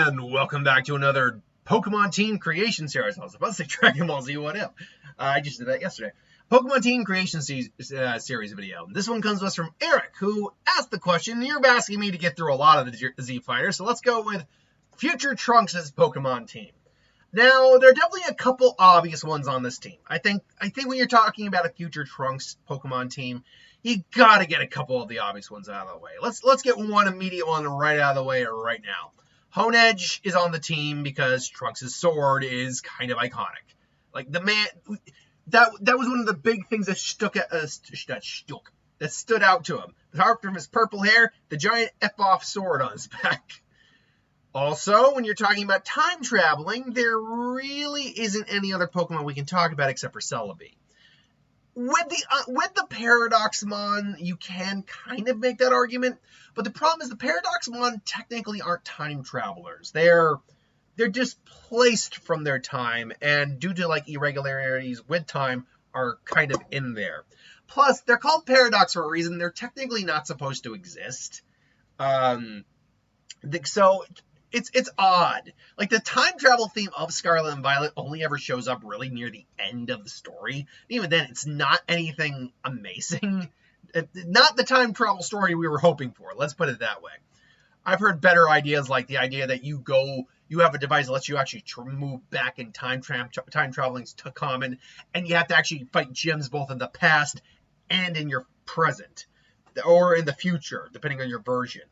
And welcome back to another Pokemon Team Creation series. I was about to say Dragon Ball Z, what if? I just did that yesterday. Pokemon Team Creation series video. This one comes to us from Eric, who asked the question. You're asking me to get through a lot of the Z fighters, so let's go with future Trunks' Pokemon team. Now, there are definitely a couple obvious ones on this team. I think when you're talking about a future Trunks Pokemon team, you gotta get a couple of the obvious ones out of the way. Let's get one immediate one right out of the way right now. Honedge is on the team because Trunks' sword is kind of iconic. Like the man, that was one of the big things that stood out to him. Apart from his purple hair, the giant F-off sword on his back. Also, when you're talking about time traveling, there really isn't any other Pokemon we can talk about except for Celebi. With the Paradoxmon, you can kind of make that argument, but the problem is the Paradoxmon technically aren't time travelers. They're displaced from their time, and due to like irregularities with time, are kind of in there. Plus, they're called Paradox for a reason. They're technically not supposed to exist. So it's odd. Like the time travel theme of Scarlet and Violet only ever shows up really near the end of the story. And even then, it's not anything amazing. Not the time travel story we were hoping for. Let's put it that way. I've heard better ideas, like the idea that you have a device that lets you actually move back in time traveling's too common, and you have to actually fight gyms both in the past and in your present, or in the future, depending on your version.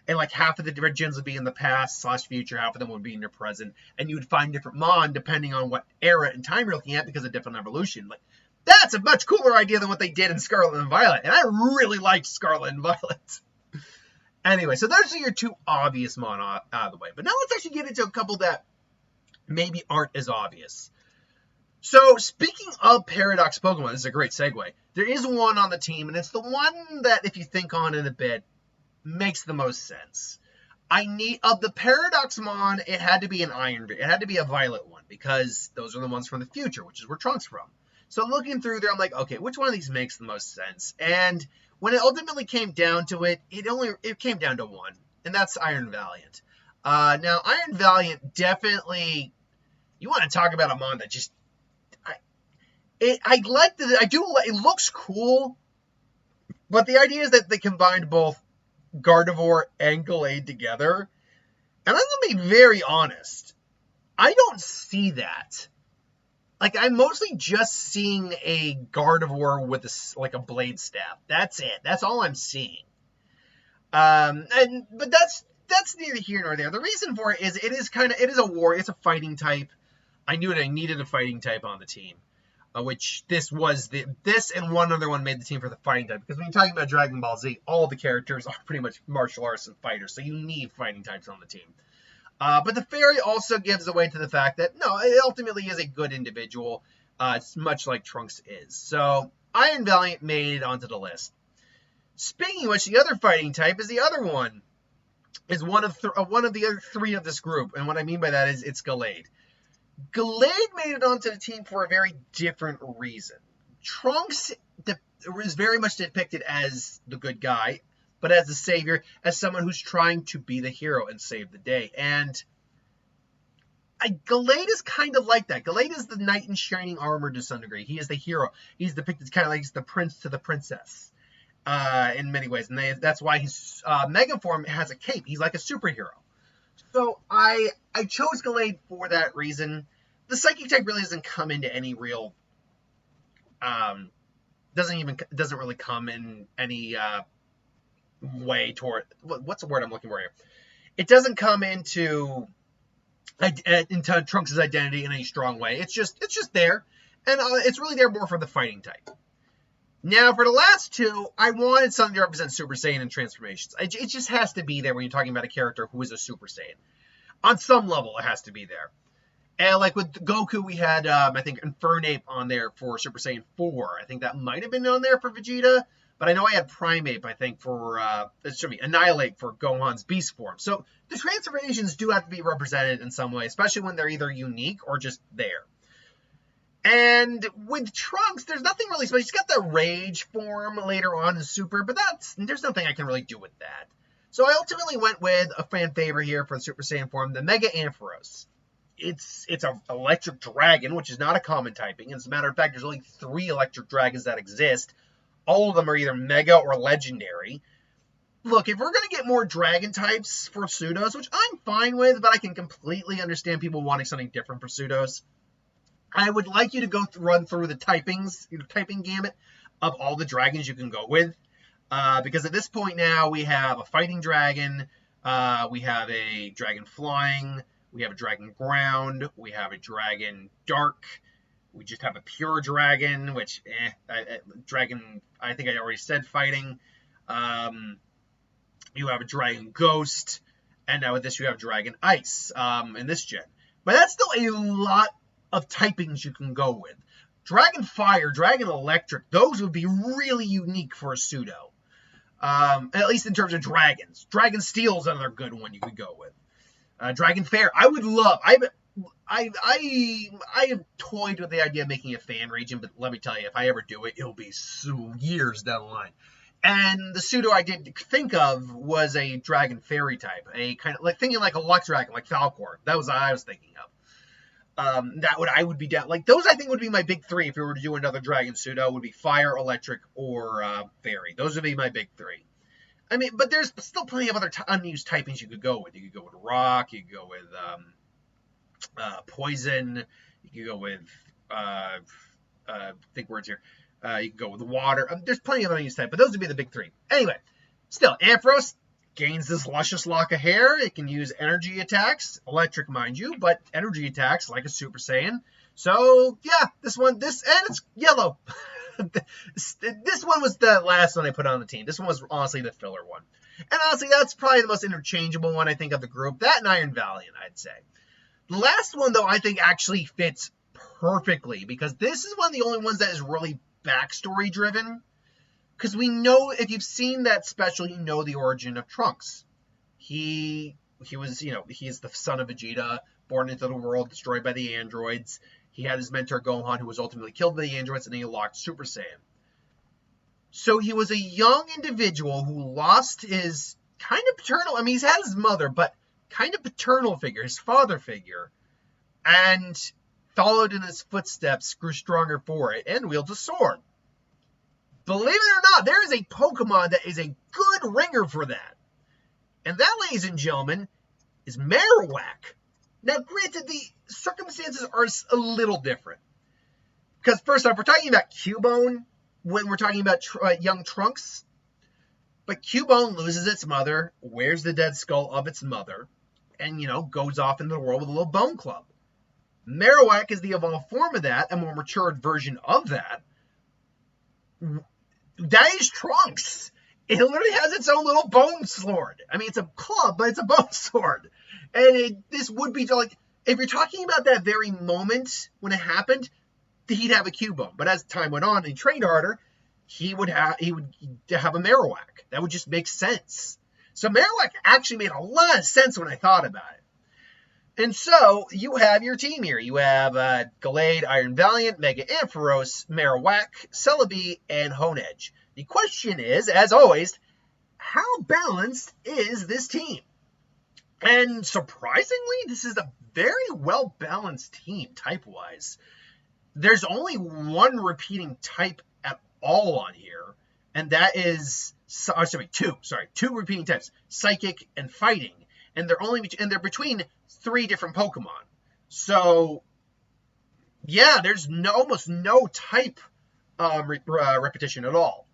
And like half of the different gyms would be in the past / future, half of them would be in your present, and you would find different Mon depending on what era and time you're looking at because of different evolution. Like that's a much cooler idea than what they did in Scarlet and Violet, and I really liked Scarlet and Violet. Anyway, so those are your two obvious Mon out of the way. But now let's actually get into a couple that maybe aren't as obvious. So, speaking of Paradox Pokemon, this is a great segue. There is one on the team, and it's the one that, if you think on it a bit, makes the most sense. Of the Paradoxmon, it had to be an Iron. It had to be a Violet one, because those are the ones from the future, which is where Trunks from. So, looking through there, I'm like, okay, which one of these makes the most sense? And when it ultimately came down to it, it came down to one, and that's Iron Valiant. Now, Iron Valiant definitely, you want to talk about a Mon that just, it looks cool, but the idea is that they combined both Gardevoir and Gallade together, and I'm going to be very honest, I don't see that. Like, I'm mostly just seeing a Gardevoir with a blade staff. That's it. That's all I'm seeing. But that's neither here nor there. The reason for it is it is a warrior. It's a fighting type. I knew I needed a fighting type on the team, which this and one other one made the team for the fighting type. Because when you're talking about Dragon Ball Z, all the characters are pretty much martial arts and fighters, so you need fighting types on the team. But the Fairy also gives away to the fact that, no, it ultimately is a good individual. It's much like Trunks is. So, Iron Valiant made it onto the list. Speaking of which, the other fighting type is the other one. Is one of the other three of this group. And what I mean by that is it's Gallade. Gallade made it onto the team for a very different reason. Trunks is very much depicted as the good guy, but as the savior, as someone who's trying to be the hero and save the day. And Gallade is kind of like that. Gallade is the knight in shining armor to some degree. He is the hero. He's depicted kind of like he's the prince to the princess in many ways. And that's why his Mega form has a cape. He's like a superhero. So I chose Gallade for that reason. The Psychic type really doesn't come into any real... doesn't really come in any... way toward what's the word I'm looking for here? It doesn't come into Trunks' identity in any strong way. It's just there, and it's really there more for the fighting type. Now, for the last two, I wanted something to represent Super Saiyan and transformations. It just has to be there when you're talking about a character who is a Super Saiyan. On some level, it has to be there. And like with Goku, we had I think Infernape on there for Super Saiyan 4. I think that might have been on there for Vegeta. But I know I had Primeape, I think, for, Annihilate for Gohan's Beast form. So the transformations do have to be represented in some way, especially when they're either unique or just there. And with Trunks, there's nothing really special. He's got the Rage form later on in Super, but there's nothing I can really do with that. So I ultimately went with a fan favorite here for the Super Saiyan form, the Mega Ampharos. It's an electric dragon, which is not a common typing. As a matter of fact, there's only 3 electric dragons that exist. All of them are either Mega or Legendary. Look, if we're going to get more dragon types for pseudos, which I'm fine with, but I can completely understand people wanting something different for pseudos, I would like you to go run through the typing gamut of all the dragons you can go with. Because at this point now, we have a fighting dragon, we have a dragon flying, we have a dragon ground, we have a dragon dark, we just have a pure dragon, which, dragon, I think I already said fighting. You have a dragon ghost, and now with this you have dragon ice in this gen. But that's still a lot of typings you can go with. Dragon fire, dragon electric, those would be really unique for a pseudo. At least in terms of dragons. Dragon steel is another good one you could go with. Dragon fair, I would love. I have toyed with the idea of making a fan region, but let me tell you, if I ever do it, it'll be years down the line. And the pseudo I did think of was a dragon fairy type, a kind of like thinking like a Lux dragon, like Falcor. That was what I was thinking of. I would be down. Like those, I think would be my big 3 if we were to do another dragon pseudo. Would be fire, electric, or fairy. Those would be my big 3. I mean, but there's still plenty of other unused typings you could go with. You could go with rock. You could go with poison. You could go with think words here. You can go with water. There's plenty of unused type, but those would be the big 3. Anyway, still, Ampharos gains this luscious lock of hair. It can use energy attacks, electric, mind you, but energy attacks like a Super Saiyan. So, yeah, and it's yellow. This one was the last one I put on the team. This one was honestly the filler one. And honestly, that's probably the most interchangeable one I think of the group. That and Iron Valiant, I'd say. The last one, though, I think actually fits perfectly because this is one of the only ones that is really backstory driven, because we know, if you've seen that special, you know the origin of Trunks. He was, he's the son of Vegeta, born into the world, destroyed by the androids. He had his mentor Gohan, who was ultimately killed by the androids, and then he locked Super Saiyan. So he was a young individual who lost his kind of paternal, he's had his mother, but kind of paternal figure, his father figure, and followed in his footsteps, grew stronger for it, and wields a sword. Believe it or not, there is a Pokemon that is a good ringer for that. And that, ladies and gentlemen, is Marowak. Now, granted, the circumstances are a little different. Because, first off, we're talking about Cubone when we're talking about young Trunks. But Cubone loses its mother, wears the dead skull of its mother, and, goes off into the world with a little bone club. Marowak is the evolved form of that, a more matured version of that. That is Trunks. It literally has its own little bone sword. It's a club, but it's a bone sword. And this would be like, if you're talking about that very moment when it happened, he'd have a Cubone. But as time went on and he trained harder, he would have a Marowak. That would just make sense. So Marowak actually made a lot of sense when I thought about it. And so, you have your team here. You have Gallade, Iron Valiant, Mega Ampharos, Marowak, Celebi, and Honedge. The question is, as always, how balanced is this team? And surprisingly, this is a very well-balanced team, type-wise. There's only one repeating type at all on here, and that is, two repeating types, Psychic and Fighting. And they're between 3 different Pokemon. So, yeah, there's almost no type repetition at all.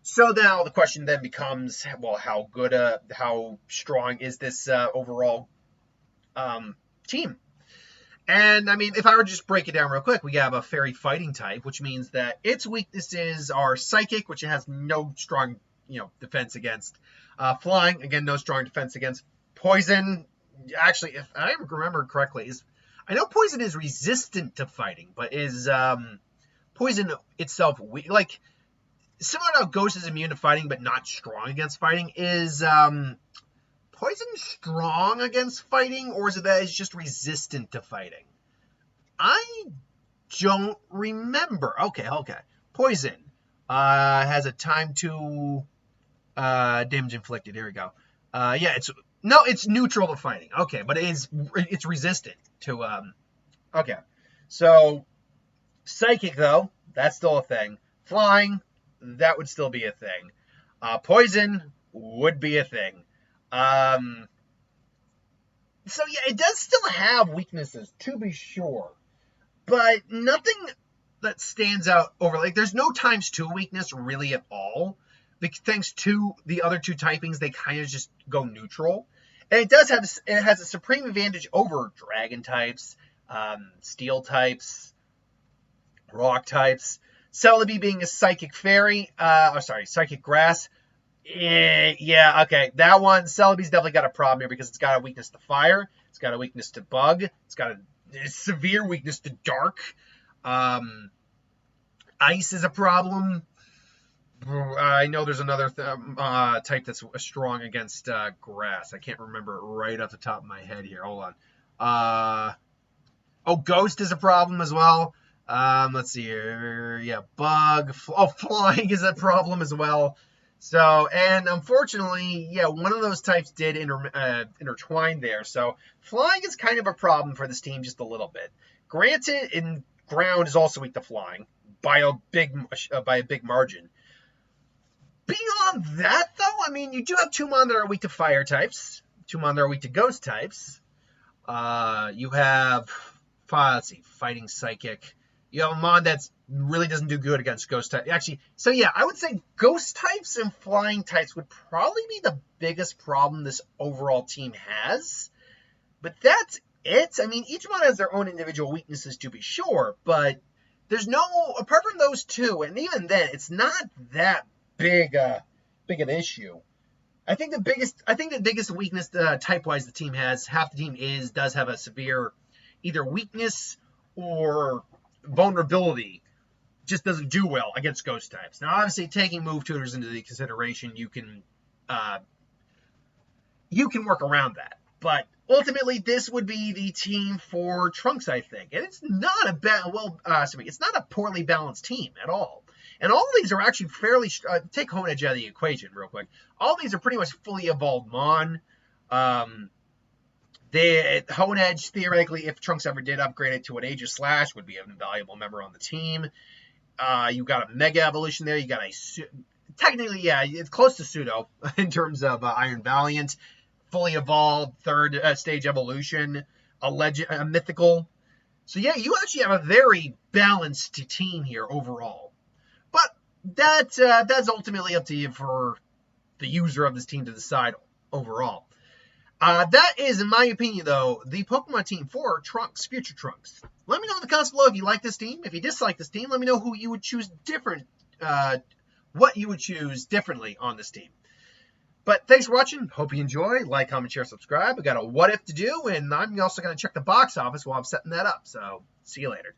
So now the question then becomes, well, how strong is this overall team? And, if I were to just break it down real quick, we have a Fairy Fighting type, which means that its weaknesses are Psychic, which it has no strong, defense against. Flying, again, no strong defense against. Poison, actually, if I remember correctly, I know Poison is resistant to fighting, but is Poison itself weak? Like, similar to how Ghost is immune to fighting, but not strong against fighting, is Poison strong against fighting, or is it that it's just resistant to fighting? I don't remember. Okay. Poison has a time to damage inflicted. Here we go. Yeah, it's neutral to fighting. Okay, but it's resistant to okay. So psychic though, that's still a thing. Flying, that would still be a thing. Poison would be a thing. Um, so yeah, it does still have weaknesses to be sure, but nothing that stands out over. Like, there's no ×2 weakness really at all. Thanks to the other two typings, they kind of just go neutral. And it has a supreme advantage over dragon types, steel types, rock types. Celebi being a psychic fairy, psychic grass. Yeah, okay. That one, Celebi's definitely got a problem here because it's got a weakness to fire. It's got a weakness to bug. It's got a severe weakness to dark. Ice is a problem. I know there's another type that's strong against grass. I can't remember it right off the top of my head here. Hold on. Ghost is a problem as well. Let's see here. Yeah, bug. Flying is a problem as well. So, and unfortunately, yeah, one of those types did intertwine there. So, flying is kind of a problem for this team just a little bit. Granted, in ground is also weak to flying by a big margin. Beyond that, though, I mean, you do have two mon that are weak to fire types, two mon that are weak to ghost types. You have, let's see, fighting psychic. You have a mon that really doesn't do good against ghost types. Actually, so yeah, I would say ghost types and flying types would probably be the biggest problem this overall team has. But that's it. I mean, each mon has their own individual weaknesses to be sure, but there's no, apart from those two, and even then, it's not that big an issue. I think the biggest weakness type-wise the team has, half the team does have a severe either weakness or vulnerability, just doesn't do well against ghost types. Now, obviously, taking move tutors into the consideration, you can work around that. But ultimately, this would be the team for Trunks, I think, and it's not it's not a poorly balanced team at all. And all of these are actually fairly take Honedge out of the equation real quick. All of these are pretty much fully evolved mon. Honedge, theoretically, if Trunks ever did upgrade it to an Aegis Slash, would be an invaluable member on the team. You got a Mega Evolution there. You got technically, yeah, it's close to Pseudo in terms of Iron Valiant. Fully evolved, third stage evolution, a mythical. So yeah, you actually have a very balanced team here overall. But that's ultimately up to you for the user of this team to decide overall. That is, in my opinion, though, the Pokemon team for Trunks, Future Trunks. Let me know in the comments below if you like this team. If you dislike this team, let me know who you would choose what you would choose differently on this team. But thanks for watching. Hope you enjoy. Like, comment, share, subscribe. I got a what if to do, and I'm also going to check the box office while I'm setting that up. So, see you later.